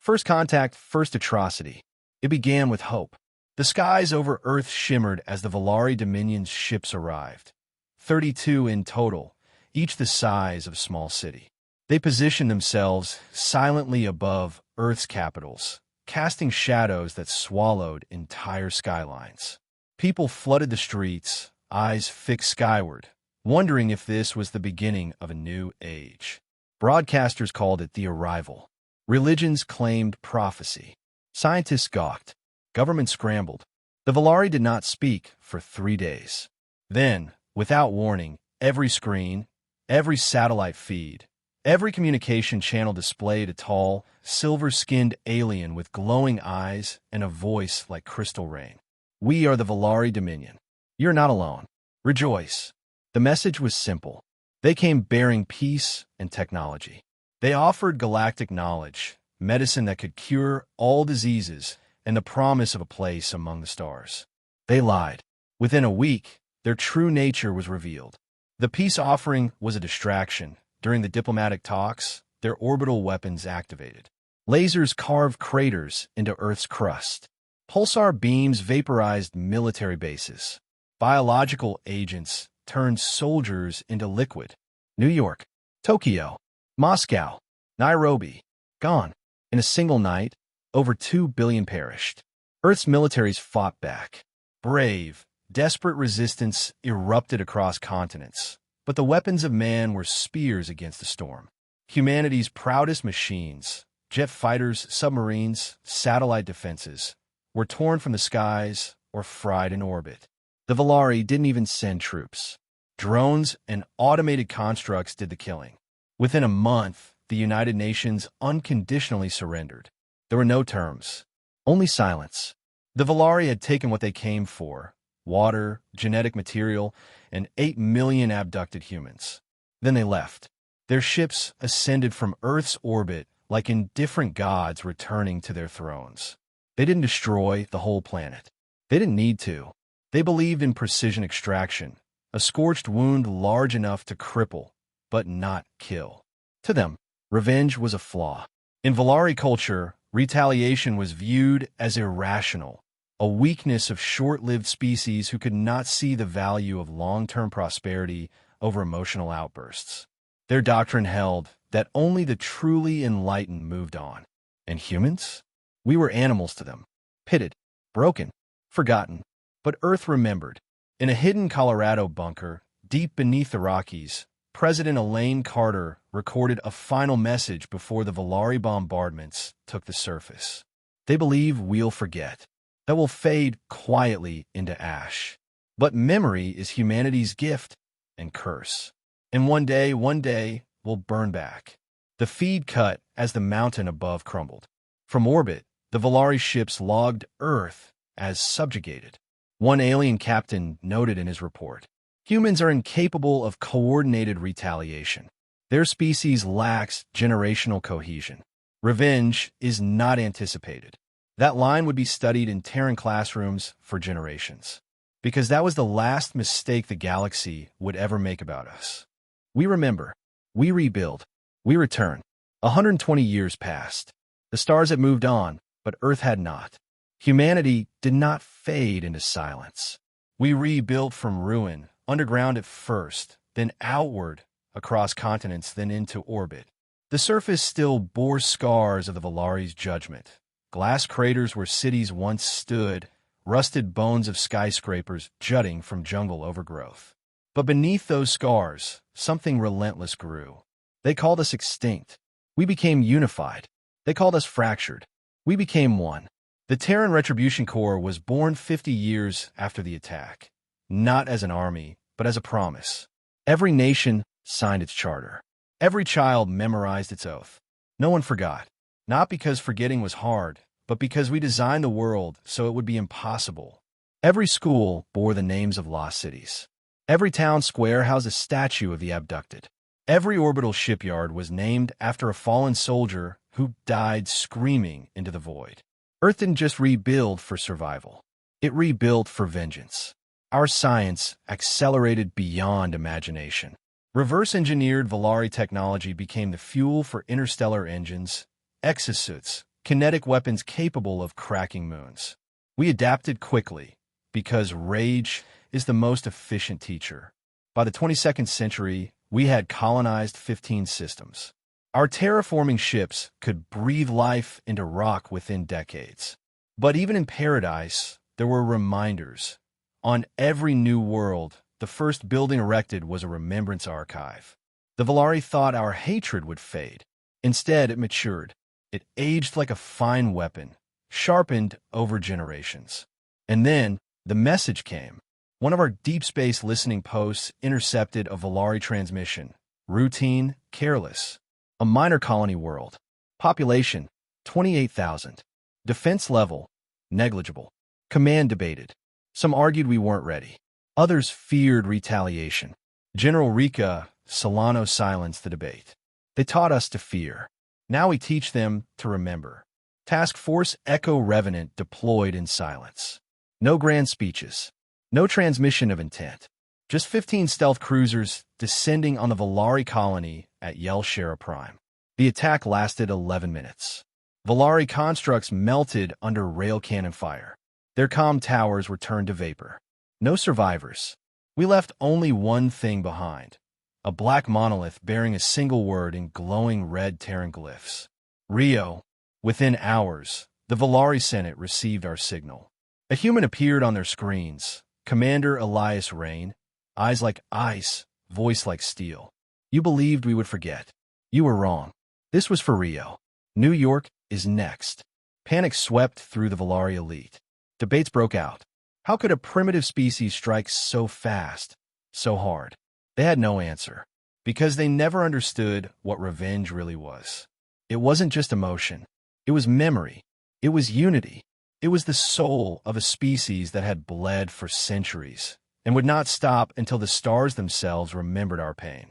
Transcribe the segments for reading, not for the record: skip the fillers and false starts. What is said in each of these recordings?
First contact, first atrocity. It began with hope. The skies over Earth shimmered as the Velari Dominion's ships arrived. 32 in total, each the size of a small city. They positioned themselves silently above Earth's capitals, casting shadows that swallowed entire skylines. People flooded the streets, eyes fixed skyward, wondering if this was the beginning of a new age. Broadcasters called it the arrival. Religions claimed prophecy. Scientists gawked. Government scrambled. The Velari did not speak for 3 days. Then, without warning, every screen, every satellite feed, every communication channel displayed a tall, silver-skinned alien with glowing eyes and a voice like crystal rain. We are the Velari Dominion. You're not alone. Rejoice. The message was simple. They came bearing peace and technology. They offered galactic knowledge, medicine that could cure all diseases, and the promise of a place among the stars. They lied. Within a week, their true nature was revealed. The peace offering was a distraction. During the diplomatic talks, their orbital weapons activated. Lasers carved craters into Earth's crust. Pulsar beams vaporized military bases. Biological agents turned soldiers into liquid. New York, Tokyo, Moscow, Nairobi, gone. In a single night, over 2 billion perished. Earth's militaries fought back. Brave, desperate resistance erupted across continents, but the weapons of man were spears against the storm. Humanity's proudest machines, jet fighters, submarines, satellite defenses, were torn from the skies or fried in orbit. The Velari didn't even send troops. Drones and automated constructs did the killing. Within a month, the United Nations unconditionally surrendered. There were no terms, only silence. The Velari had taken what they came for: water, genetic material, and 8 million abducted humans. Then they left. Their ships ascended from Earth's orbit like indifferent gods returning to their thrones. They didn't destroy the whole planet. They didn't need to. They believed in precision extraction, a scorched wound large enough to cripple, but not kill. To them, revenge was a flaw. In Velari culture, retaliation was viewed as irrational, a weakness of short-lived species who could not see the value of long-term prosperity over emotional outbursts. Their doctrine held that only the truly enlightened moved on. And humans? We were animals to them, pitted, broken, forgotten. But Earth remembered. In a hidden Colorado bunker, deep beneath the Rockies, President Elaine Carter recorded a final message before the Velari bombardments took the surface. They believe we'll forget, that will fade quietly into ash. But memory is humanity's gift and curse. And one day, we'll burn back. The feed cut as the mountain above crumbled. From orbit, the Velari ships logged Earth as subjugated. One alien captain noted in his report, humans are incapable of coordinated retaliation. Their species lacks generational cohesion. Revenge is not anticipated. That line would be studied in Terran classrooms for generations, because that was the last mistake the galaxy would ever make about us. We remember. We rebuild. We return. 120 years passed. The stars had moved on, but Earth had not. Humanity did not fade into silence. We rebuilt from ruin, underground at first, then outward, across continents, then into orbit. The surface still bore scars of the Velari's judgment. Glass craters where cities once stood, rusted bones of skyscrapers jutting from jungle overgrowth. But beneath those scars, something relentless grew. They called us extinct. We became unified. They called us fractured. We became one. The Terran Retribution Corps was born 50 years after the attack, not as an army, but as a promise. Every nation signed its charter. Every child memorized its oath. No one forgot, not because forgetting was hard, but because we designed the world so it would be impossible. Every school bore the names of lost cities. Every town square housed a statue of the abducted. Every orbital shipyard was named after a fallen soldier who died screaming into the void. Earth didn't just rebuild for survival. It rebuilt for vengeance. Our science accelerated beyond imagination. Reverse-engineered Velari technology became the fuel for interstellar engines, exosuits, kinetic weapons capable of cracking moons. We adapted quickly, because rage is the most efficient teacher. By the 22nd century, we had colonized 15 systems. Our terraforming ships could breathe life into rock within decades. But even in paradise, there were reminders. On every new world, the first building erected was a remembrance archive. The Velari thought our hatred would fade. Instead, it matured. It aged like a fine weapon, sharpened over generations. And then, the message came. One of our deep space listening posts intercepted a Velari transmission. Routine, careless. A minor colony world. Population, 28,000. Defense level, negligible. Command debated. Some argued we weren't ready. Others feared retaliation. General Rika Solano silenced the debate. They taught us to fear. Now we teach them to remember. Task Force Echo Revenant deployed in silence. No grand speeches. No transmission of intent. Just 15 stealth cruisers descending on the Velari colony at Yelshera Prime. The attack lasted 11 minutes. Velari constructs melted under rail cannon fire. Their comm towers were turned to vapor. No survivors. We left only one thing behind. A black monolith bearing a single word in glowing red Terran glyphs. Rio. Within hours, the Velari Senate received our signal. A human appeared on their screens. Commander Elias Rain. Eyes like ice, voice like steel. You believed we would forget. You were wrong. This was for Rio. New York is next. Panic swept through the Velari elite. Debates broke out. How could a primitive species strike so fast, so hard? They had no answer, because they never understood what revenge really was. It wasn't just emotion. It was memory. It was unity. It was the soul of a species that had bled for centuries and would not stop until the stars themselves remembered our pain.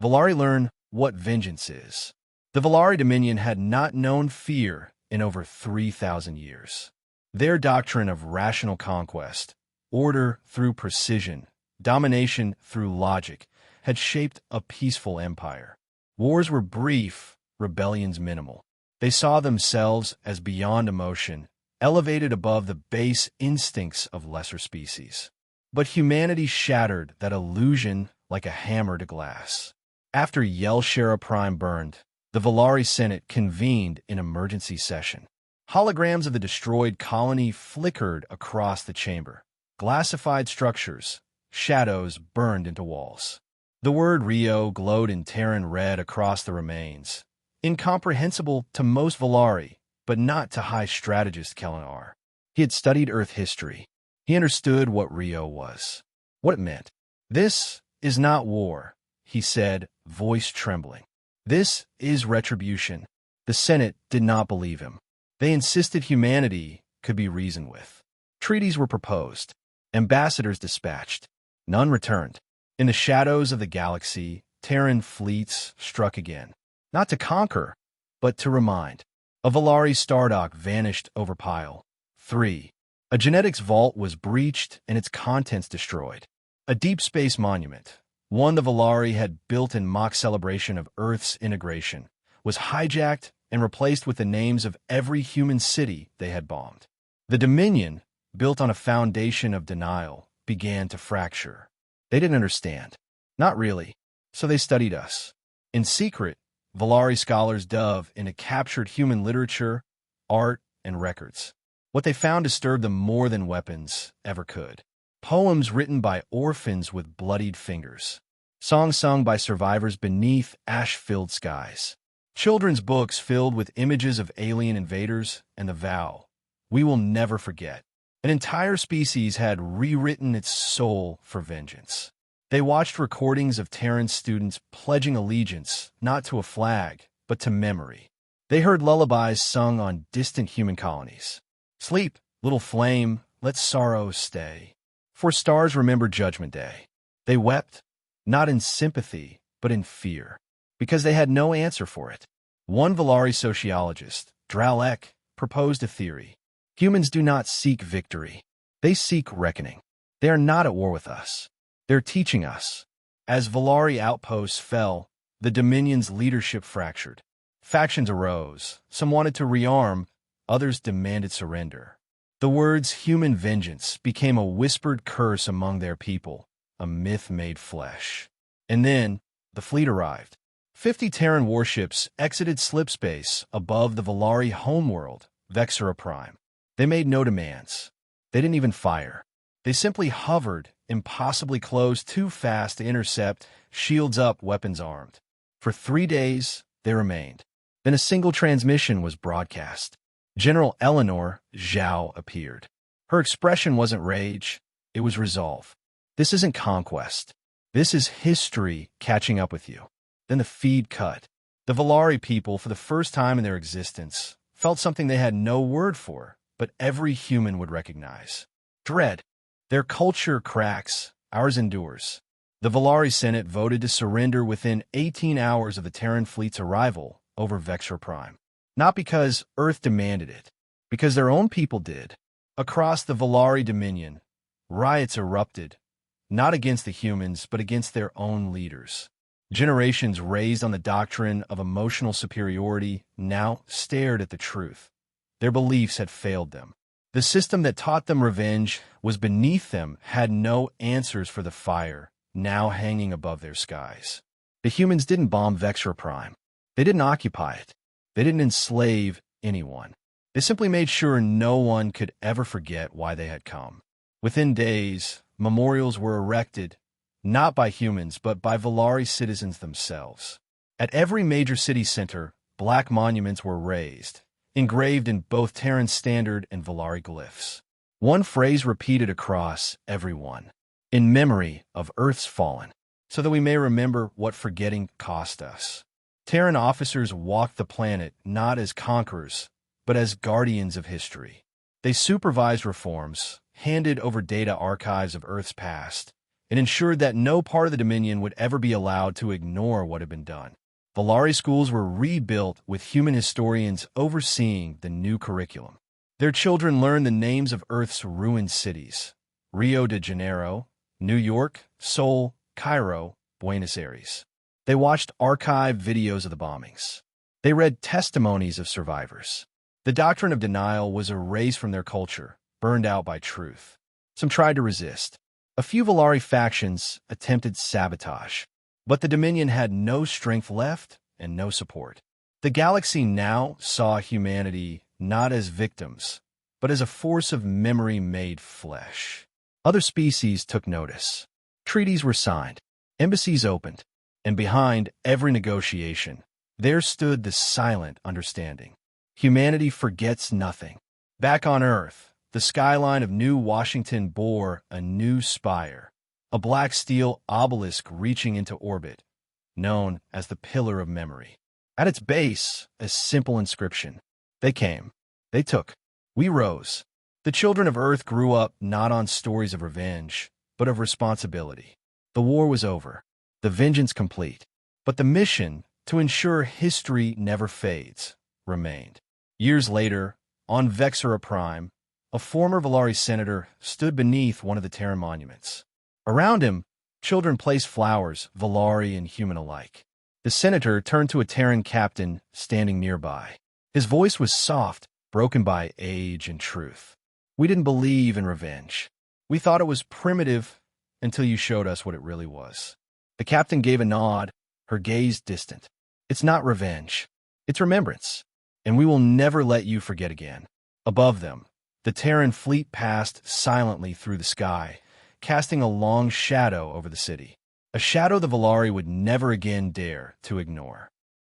Velari learned what vengeance is. The Velari Dominion had not known fear in over 3,000 years. Their doctrine of rational conquest, order through precision, domination through logic, had shaped a peaceful empire. Wars were brief, rebellions minimal. They saw themselves as beyond emotion, elevated above the base instincts of lesser species. But humanity shattered that illusion like a hammer to glass. After Yelshera Prime burned, the Velari Senate convened in emergency session. Holograms of the destroyed colony flickered across the chamber. Glassified structures, shadows burned into walls. The word Rio glowed in Terran red across the remains. Incomprehensible to most Velari, but not to high strategist Kellenar. He had studied Earth history. He understood what Rio was, what it meant. This is not war, he said, voice trembling. This is retribution. The Senate did not believe him. They insisted humanity could be reasoned with. Treaties were proposed. Ambassadors dispatched. None returned. In the shadows of the galaxy, Terran fleets struck again. Not to conquer, but to remind. A Velari Stardock vanished over Pile 3. A genetics vault was breached and its contents destroyed. A deep space monument, one the Velari had built in mock celebration of Earth's integration, was hijacked and replaced with the names of every human city they had bombed. The Dominion, built on a foundation of denial, began to fracture. They didn't understand. Not really. So they studied us. In secret, Velari scholars dove into captured human literature, art, and records. What they found disturbed them more than weapons ever could. Poems written by orphans with bloodied fingers. Songs sung by survivors beneath ash-filled skies. Children's books filled with images of alien invaders and the vow, we will never forget. An entire species had rewritten its soul for vengeance. They watched recordings of Terran students pledging allegiance not to a flag, but to memory. They heard lullabies sung on distant human colonies. Sleep, little flame, let sorrow stay. For stars remember Judgment Day. They wept, not in sympathy, but in fear, because they had no answer for it. One Velari sociologist, Dralek, proposed a theory. Humans do not seek victory. They seek reckoning. They are not at war with us. They're teaching us. As Velari outposts fell, the Dominion's leadership fractured. Factions arose. Some wanted to rearm, others demanded surrender. The words human vengeance became a whispered curse among their people, a myth made flesh. And then, the fleet arrived. 50 Terran warships exited slipspace above the Velari homeworld, Vexera Prime. They made no demands. They didn't even fire. They simply hovered, impossibly close, too fast to intercept, shields up, weapons armed. For 3 days, they remained. Then a single transmission was broadcast. General Eleanor Zhao appeared. Her expression wasn't rage, it was resolve. This isn't conquest. This is history catching up with you. Then the feed cut. The Velari people, for the first time in their existence, felt something they had no word for, but every human would recognize. Dread. Their culture cracks, ours endures. The Velari Senate voted to surrender within 18 hours of the Terran fleet's arrival over Vexera Prime. Not because Earth demanded it, because their own people did. Across the Velari Dominion, riots erupted, not against the humans, but against their own leaders. Generations raised on the doctrine of emotional superiority now stared at the truth. Their beliefs had failed them. The system that taught them revenge was beneath them, had no answers for the fire, now hanging above their skies. The humans didn't bomb Vexera Prime. They didn't occupy it. They didn't enslave anyone. They simply made sure no one could ever forget why they had come. Within days, memorials were erected, not by humans, but by Velari citizens themselves. At every major city center, black monuments were raised, engraved in both Terran standard and Velari glyphs. One phrase repeated across everyone: in memory of Earth's fallen, so that we may remember what forgetting cost us. Terran officers walked the planet not as conquerors, but as guardians of history. They supervised reforms, handed over data archives of Earth's past, and ensured that no part of the Dominion would ever be allowed to ignore what had been done. Velari schools were rebuilt with human historians overseeing the new curriculum. Their children learned the names of Earth's ruined cities: Rio de Janeiro, New York, Seoul, Cairo, Buenos Aires. They watched archive videos of the bombings. They read testimonies of survivors. The doctrine of denial was erased from their culture, burned out by truth. Some tried to resist. A few Velari factions attempted sabotage, but the Dominion had no strength left and no support. The galaxy now saw humanity not as victims, but as a force of memory made flesh. Other species took notice. Treaties were signed, embassies opened, and behind every negotiation, there stood the silent understanding. Humanity forgets nothing. Back on Earth, the skyline of New Washington bore a new spire, a black steel obelisk reaching into orbit, known as the Pillar of Memory. At its base, a simple inscription: they came, they took, we rose. The children of Earth grew up not on stories of revenge, but of responsibility. The war was over, the vengeance complete, but the mission to ensure history never fades remained. Years later, on Vexera Prime, a former Velari senator stood beneath one of the Terran monuments. Around him, children placed flowers, Velari and human alike. The senator turned to a Terran captain standing nearby. His voice was soft, broken by age and truth. We didn't believe in revenge. We thought it was primitive until you showed us what it really was. The captain gave a nod, her gaze distant. It's not revenge. It's remembrance. And we will never let you forget again. Above them, the Terran fleet passed silently through the sky, casting a long shadow over the city. A shadow the Velari would never again dare to ignore.